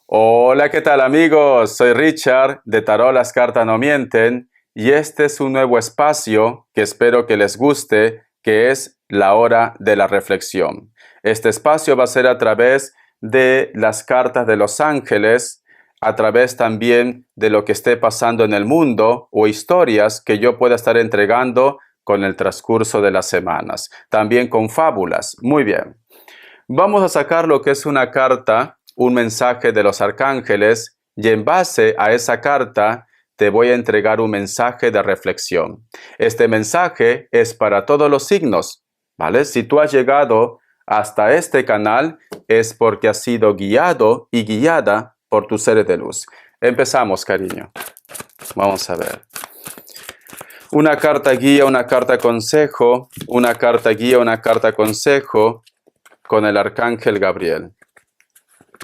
Hola, ¿qué tal amigos? Soy Richard de Tarot Las Cartas No Mienten y este es un nuevo espacio que espero que les guste, que es la hora de la reflexión. Este espacio va a ser a través de las cartas de los ángeles, a través también de lo que esté pasando en el mundo o historias que yo pueda estar entregando con el transcurso de las semanas. También con fábulas. Muy bien. Vamos a sacar lo que es una carta, un mensaje de los arcángeles, y en base a esa carta te voy a entregar un mensaje de reflexión. Este mensaje es para todos los signos, ¿vale? Si tú has llegado hasta este canal es porque has sido guiado y guiada por tus seres de luz. Empezamos, cariño. Vamos a ver. Una carta guía, una carta consejo, una carta guía, una carta consejo con el arcángel Gabriel.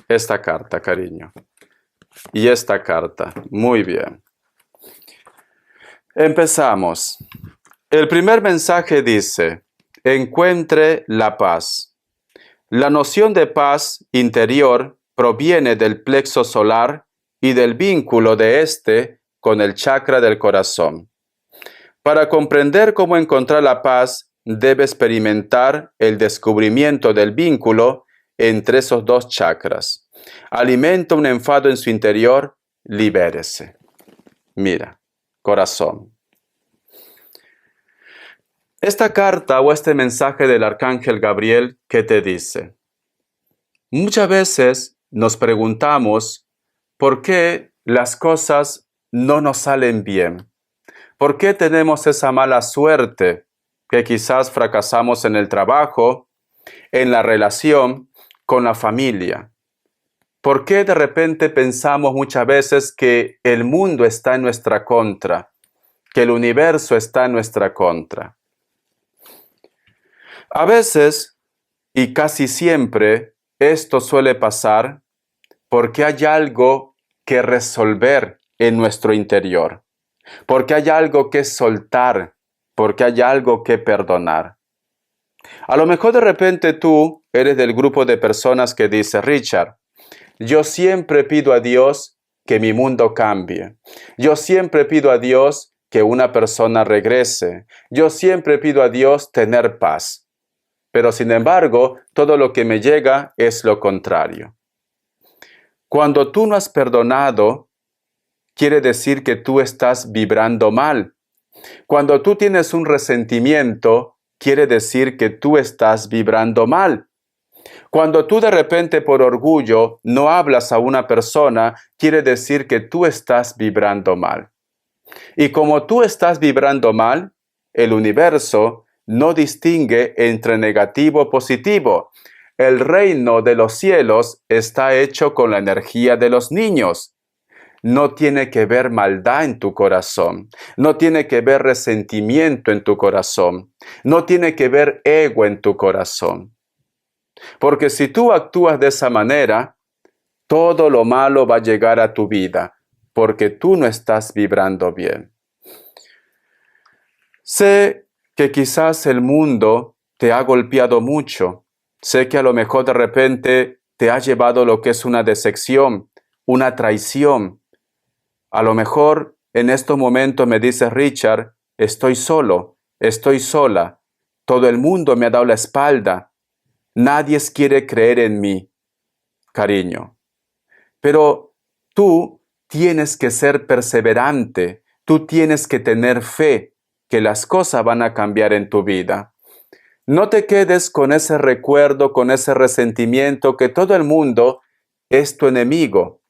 Esta carta, cariño. Y esta carta. Muy bien. Empezamos. El primer mensaje dice: encuentre la paz. La noción de paz interior proviene del plexo solar y del vínculo de este con el chakra del corazón. Para comprender cómo encontrar la paz, debe experimentar el descubrimiento del vínculo entre esos dos chakras. Alimenta un enfado en su interior, libérese. Mira, corazón. Esta carta o este mensaje del arcángel Gabriel, ¿qué te dice? Muchas veces nos preguntamos por qué las cosas no nos salen bien. ¿Por qué tenemos esa mala suerte que quizás fracasamos en el trabajo, en la relación, con la familia? ¿Por qué de repente pensamos muchas veces que el mundo está en nuestra contra, que el universo está en nuestra contra? A veces, y casi siempre, esto suele pasar porque hay algo que resolver en nuestro interior, porque hay algo que soltar, porque hay algo que perdonar. A lo mejor de repente tú eres del grupo de personas que dice: Richard, yo siempre pido a Dios que mi mundo cambie. Yo siempre pido a Dios que una persona regrese. Yo siempre pido a Dios tener paz. Pero sin embargo, todo lo que me llega es lo contrario. Cuando tú no has perdonado, quiere decir que tú estás vibrando mal. Cuando tú tienes un resentimiento, quiere decir que tú estás vibrando mal. Cuando tú de repente por orgullo no hablas a una persona, quiere decir que tú estás vibrando mal. Y como tú estás vibrando mal, el universo no distingue entre negativo o positivo. El reino de los cielos está hecho con la energía de los niños. No tiene que ver maldad en tu corazón, no tiene que ver resentimiento en tu corazón, no tiene que ver ego en tu corazón. Porque si tú actúas de esa manera, todo lo malo va a llegar a tu vida, porque tú no estás vibrando bien. Sé que quizás el mundo te ha golpeado mucho. Sé que a lo mejor de repente te ha llevado lo que es una decepción, una traición. A lo mejor en estos momentos me dices: Richard, estoy solo, estoy sola. Todo el mundo me ha dado la espalda. Nadie quiere creer en mí, cariño. Pero tú tienes que ser perseverante, tú tienes que tener fe que las cosas van a cambiar en tu vida. No te quedes con ese recuerdo, con ese resentimiento que todo el mundo es tu enemigo.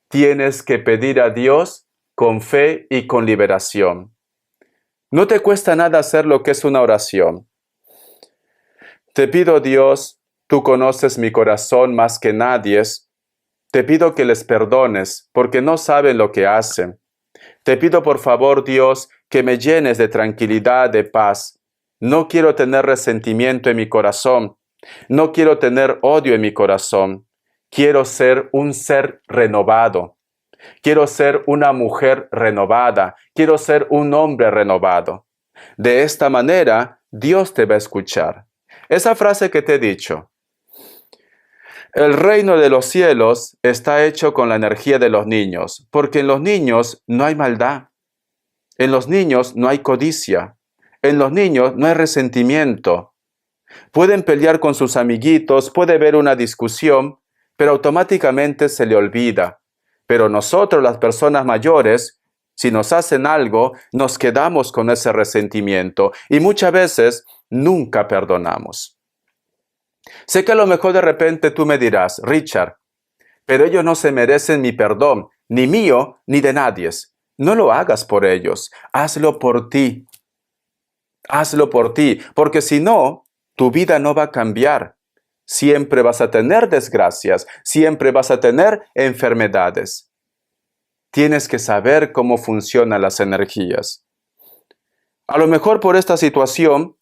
Tienes que pedir a Dios con fe y con liberación. No te cuesta nada hacer lo que es una oración. Te pido, Dios, tú conoces mi corazón más que nadie. Te pido que les perdones porque no saben lo que hacen. Te pido por favor, Dios, que me llenes de tranquilidad, de paz. No quiero tener resentimiento en mi corazón. No quiero tener odio en mi corazón. Quiero ser un ser renovado. Quiero ser una mujer renovada. Quiero ser un hombre renovado. De esta manera, Dios te va a escuchar. Esa frase que te he dicho, El reino de los cielos está hecho con la energía de los niños, porque en los niños no hay maldad, en los niños no hay codicia, en los niños no hay resentimiento. Pueden pelear con sus amiguitos, puede haber una discusión, pero automáticamente se le olvida. Pero nosotros, las personas mayores, si nos hacen algo, nos quedamos con ese resentimiento y muchas veces nunca perdonamos. Sé que a lo mejor de repente tú me dirás, Richard, pero ellos no se merecen mi perdón, ni mío, ni de nadie. No lo hagas por ellos, hazlo por ti. Hazlo por ti, porque si no, tu vida no va a cambiar. Siempre vas a tener desgracias, siempre vas a tener enfermedades. Tienes que saber cómo funcionan las energías. A lo mejor por esta situación,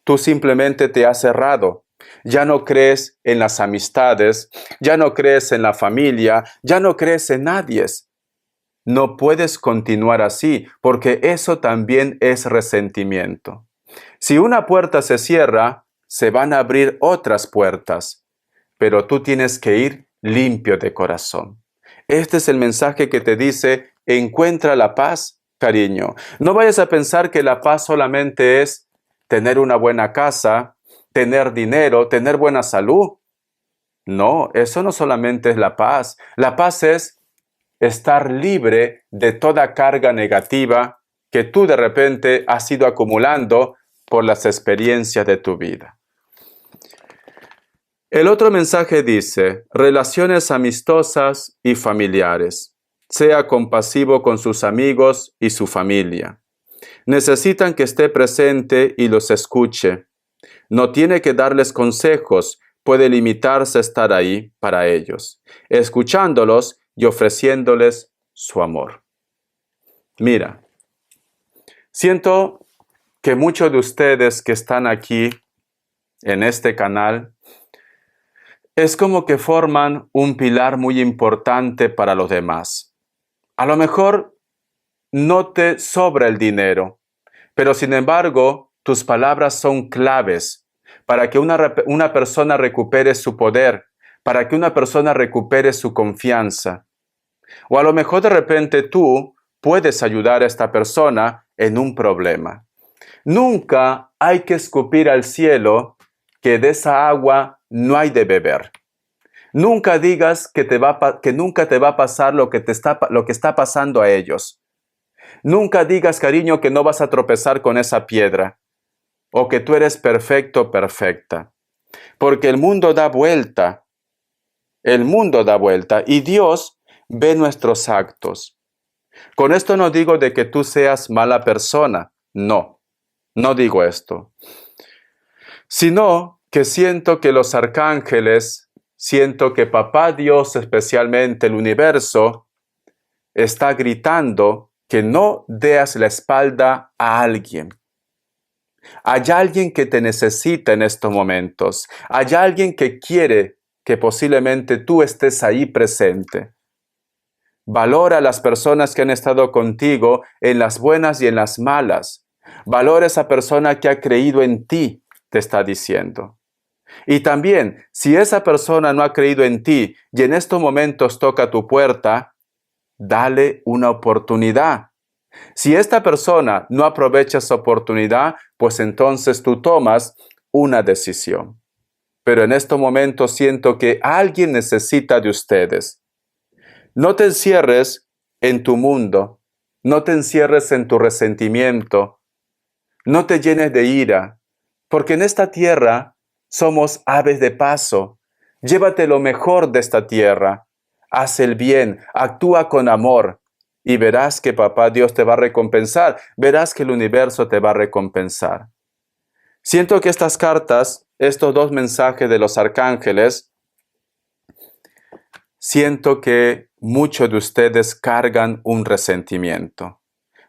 tú simplemente te has cerrado. Ya no crees en las amistades, ya no crees en la familia, ya no crees en nadie. No puedes continuar así, porque eso también es resentimiento. Si una puerta se cierra, se van a abrir otras puertas, pero tú tienes que ir limpio de corazón. Este es el mensaje que te dice, encuentra la paz, cariño. No vayas a pensar que la paz solamente es tener una buena casa, tener dinero, tener buena salud. No, eso no solamente es la paz. La paz es estar libre de toda carga negativa que tú de repente has ido acumulando por las experiencias de tu vida. El otro mensaje dice, relaciones amistosas y familiares. Sea compasivo con sus amigos y su familia. Necesitan que esté presente y los escuche. No tiene que darles consejos, puede limitarse a estar ahí para ellos, escuchándolos y ofreciéndoles su amor. Mira, siento que muchos de ustedes que están aquí en este canal es como que forman un pilar muy importante para los demás. A lo mejor no te sobra el dinero, pero sin embargo tus palabras son claves para que una persona recupere su poder, para que una persona recupere su confianza. O a lo mejor de repente tú puedes ayudar a esta persona en un problema. Nunca hay que escupir al cielo que de esa agua no hay de beber. Nunca digas que nunca te va a pasar lo que está pasando a ellos. Nunca digas, cariño, que no vas a tropezar con esa piedra o que tú eres perfecto, perfecta. Porque el mundo da vuelta. El mundo da vuelta y Dios ve nuestros actos. Con esto no digo de que tú seas mala persona. No digo esto. Sino que siento que los arcángeles, siento que Papá Dios, especialmente el universo, está gritando que no deas la espalda a alguien. Hay alguien que te necesita en estos momentos. Hay alguien que quiere que posiblemente tú estés ahí presente. Valora a las personas que han estado contigo en las buenas y en las malas. Valora a esa persona que ha creído en ti, te está diciendo. Y también, si esa persona no ha creído en ti y en estos momentos toca tu puerta, dale una oportunidad. Si esta persona no aprovecha esa oportunidad, pues entonces tú tomas una decisión. Pero en estos momentos siento que alguien necesita de ustedes. No te encierres en tu mundo, no te encierres en tu resentimiento, no te llenes de ira, porque en esta tierra somos aves de paso. Llévate lo mejor de esta tierra, haz el bien, actúa con amor y verás que Papá Dios te va a recompensar, verás que el universo te va a recompensar. Siento que estas cartas, estos dos mensajes de los arcángeles, siento que muchos de ustedes cargan un resentimiento.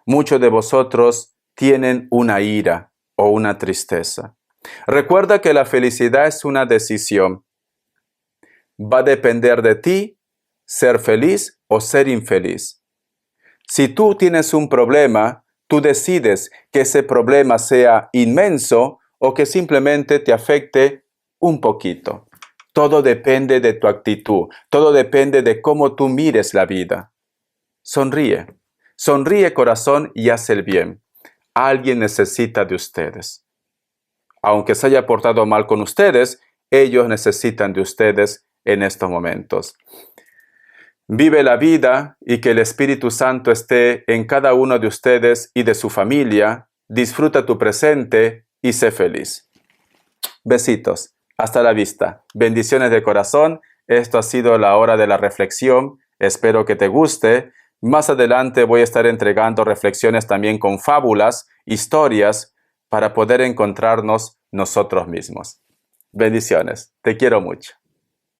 Muchos de vosotros tienen una ira o una tristeza. Recuerda que la felicidad es una decisión. Va a depender de ti ser feliz o ser infeliz. Si tú tienes un problema, tú decides que ese problema sea inmenso o que simplemente te afecte un poquito. Todo depende de tu actitud, todo depende de cómo tú mires la vida. Sonríe, sonríe corazón y haz el bien. Alguien necesita de ustedes. Aunque se haya portado mal con ustedes, ellos necesitan de ustedes en estos momentos. Vive la vida y que el Espíritu Santo esté en cada uno de ustedes y de su familia. Disfruta tu presente y sé feliz. Besitos. Hasta la vista. Bendiciones de corazón. Esto ha sido la hora de la reflexión. Espero que te guste. Más adelante voy a estar entregando reflexiones también con fábulas, historias, para poder encontrarnos nosotros mismos. Bendiciones. Te quiero mucho.